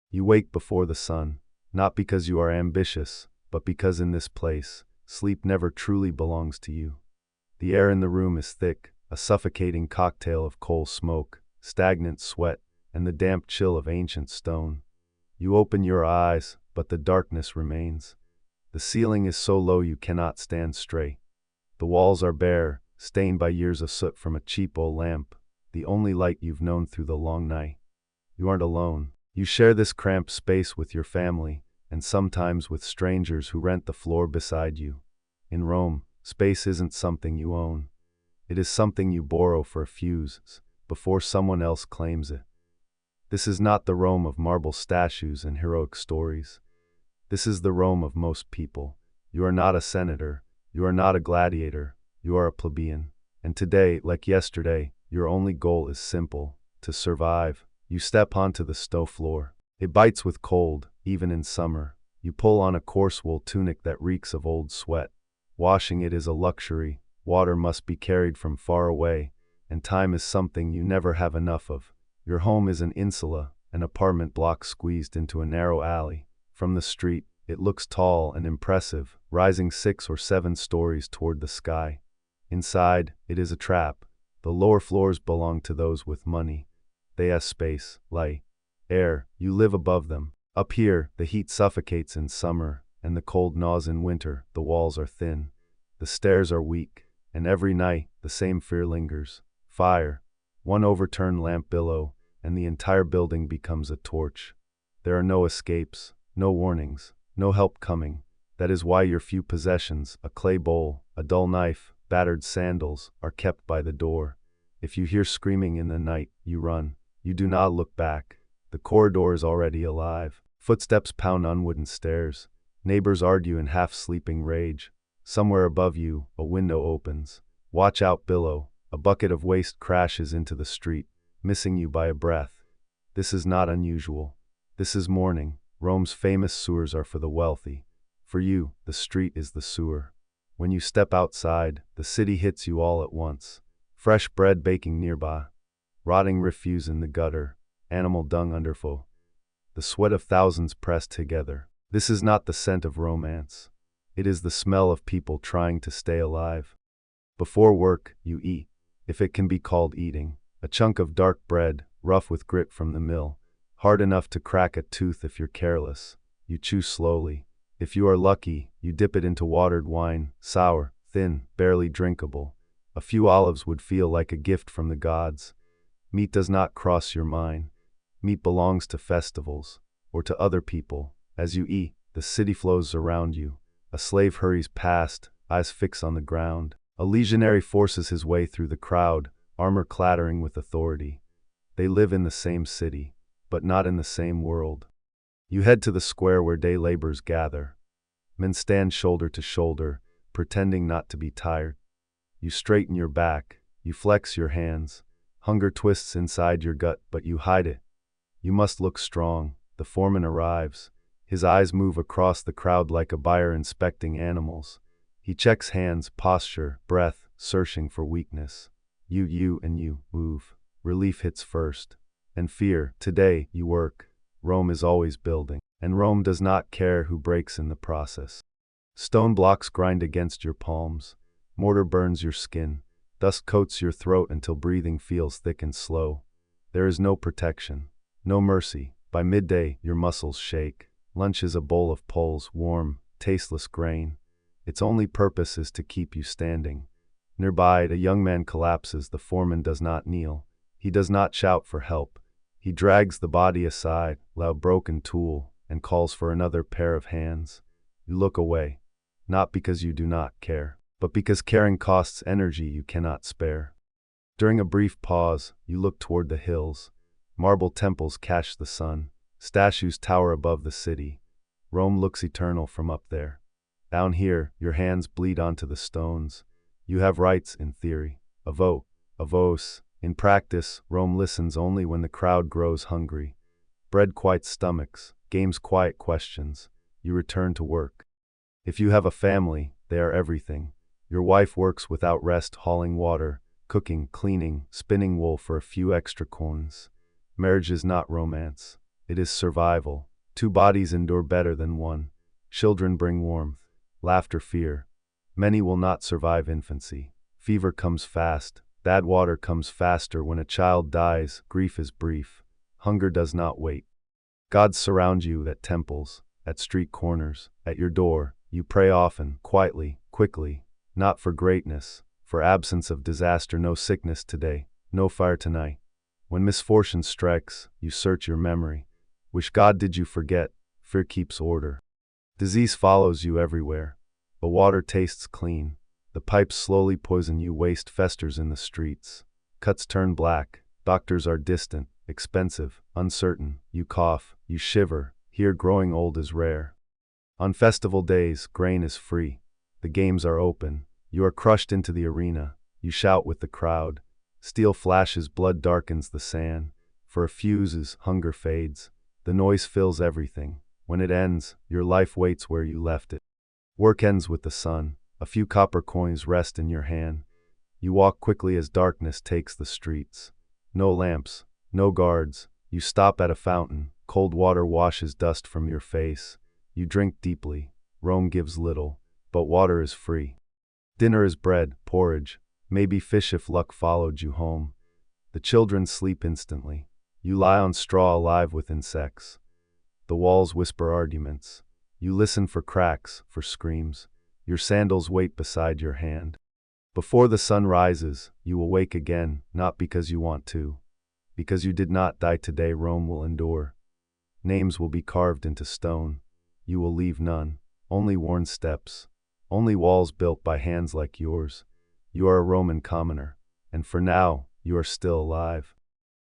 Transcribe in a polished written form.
You wake before the sun, not because you are ambitious, but because in this place, sleep never truly belongs to you. The air in the room is thick, a suffocating cocktail of coal smoke, stagnant sweat, and the damp chill of ancient stone. You open your eyes, but the darkness remains. The ceiling is so low you cannot stand straight. The walls are bare, stained by years of soot from a cheap old lamp, the only light you've known through the long night. You aren't alone. You share this cramped space with your family, and sometimes with strangers who rent the floor beside you. In Rome, space isn't something you own. It is something you borrow for a fuse, before someone else claims it. This is not the Rome of marble statues and heroic stories. This is the Rome of most people. You are not a senator. You are not a gladiator. You are a plebeian. And today, like yesterday, your only goal is simple: to survive. You step onto the snow floor. It bites with cold, even in summer. You pull on a coarse wool tunic that reeks of old sweat. Washing it is a luxury. Water must be carried from far away, and time is something you never have enough of. Your home is an insula, an apartment block squeezed into a narrow alley. From the street, it looks tall and impressive, rising 6 or 7 stories toward the sky. Inside, it is a trap. The lower floors belong to those with money. They have space, light, air. You live above them. Up here, the heat suffocates in summer, and the cold gnaws in winter. The walls are thin. The stairs are weak, and every night, the same fear lingers. Fire. One overturned lamp billow, and the entire building becomes a torch. There are no escapes, no warnings, no help coming. That is why your few possessions, a clay bowl, a dull knife, battered sandals, are kept by the door. If you hear screaming in the night, you run. You do not look back. The corridor is already alive. Footsteps pound on wooden stairs. Neighbors argue in half-sleeping rage. Somewhere above you, a window opens. Watch out below. A bucket of waste crashes into the street, missing you by a breath. This is not unusual. This is morning. Rome's famous sewers are for the wealthy. For you, the street is the sewer. When you step outside, the city hits you all at once. Fresh bread baking nearby. Rotting refuse in the gutter. Animal dung underfoot. The sweat of thousands pressed together. This is not the scent of romance. It is the smell of people trying to stay alive. Before work, you eat, if it can be called eating. A chunk of dark bread, rough with grit from the mill. Hard enough to crack a tooth if you're careless. You chew slowly. If you are lucky, you dip it into watered wine, sour, thin, barely drinkable. A few olives would feel like a gift from the gods. Meat does not cross your mind. Meat belongs to festivals, or to other people. As you eat, the city flows around you. A slave hurries past, eyes fixed on the ground. A legionary forces his way through the crowd, armor clattering with authority. They live in the same city, but not in the same world. You head to the square where day laborers gather. Men stand shoulder to shoulder, pretending not to be tired. You straighten your back, you flex your hands. Hunger twists inside your gut, but you hide it. You must look strong. The foreman arrives. His eyes move across the crowd like a buyer inspecting animals. He checks hands, posture, breath, searching for weakness. You move. Relief hits first. And fear. Today, you work. Rome is always building. And Rome does not care who breaks in the process. Stone blocks grind against your palms. Mortar burns your skin. Dust coats your throat until breathing feels thick and slow. There is no protection, no mercy. By midday, your muscles shake. Lunch is a bowl of poles, warm, tasteless grain. Its only purpose is to keep you standing. Nearby, a young man collapses. The foreman does not kneel. He does not shout for help. He drags the body aside, loud broken tool, and calls for another pair of hands. You look away, not because you do not care, but because caring costs energy you cannot spare. During a brief pause, you look toward the hills. Marble temples catch the sun. Statues tower above the city. Rome looks eternal from up there. Down here, your hands bleed onto the stones. You have rights in theory. A vote, a voce. In practice, Rome listens only when the crowd grows hungry. Bread quiets stomachs, games quiet questions. You return to work. If you have a family, they are everything. Your wife works without rest, hauling water, cooking, cleaning, spinning wool for a few extra coins. Marriage is not romance. It is survival. Two bodies endure better than one. Children bring warmth, laughter, fear. Many will not survive infancy. Fever comes fast. Bad water comes faster. When a child dies, grief is brief. Hunger does not wait. Gods surround you at temples, at street corners, at your door. You pray often, quietly, quickly, not for greatness, for absence of disaster. No sickness today, no fire tonight. When misfortune strikes, you search your memory. Wish God did you forget, fear keeps order. Disease follows you everywhere, but water tastes clean. The pipes slowly poison you, waste festers in the streets. Cuts turn black, doctors are distant, expensive, uncertain. You cough, you shiver, here growing old is rare. On festival days, grain is free. The games are open. You are crushed into the arena. You shout with the crowd. Steel flashes, blood darkens the sand. For a fuse, hunger fades. The noise fills everything. When it ends, your life waits where you left it. Work ends with the sun. A few copper coins rest in your hand. You walk quickly as darkness takes the streets. No lamps, no guards. You stop at a fountain. Cold water washes dust from your face. You drink deeply. Rome gives little, but water is free. Dinner is bread, porridge, maybe fish if luck followed you home. The children sleep instantly. You lie on straw alive with insects. The walls whisper arguments. You listen for cracks, for screams. Your sandals wait beside your hand. Before the sun rises, you will wake again, not because you want to. Because you did not die today, Rome will endure. Names will be carved into stone. You will leave none, only worn steps, only walls built by hands like yours. You are a Roman commoner, and for now, you are still alive.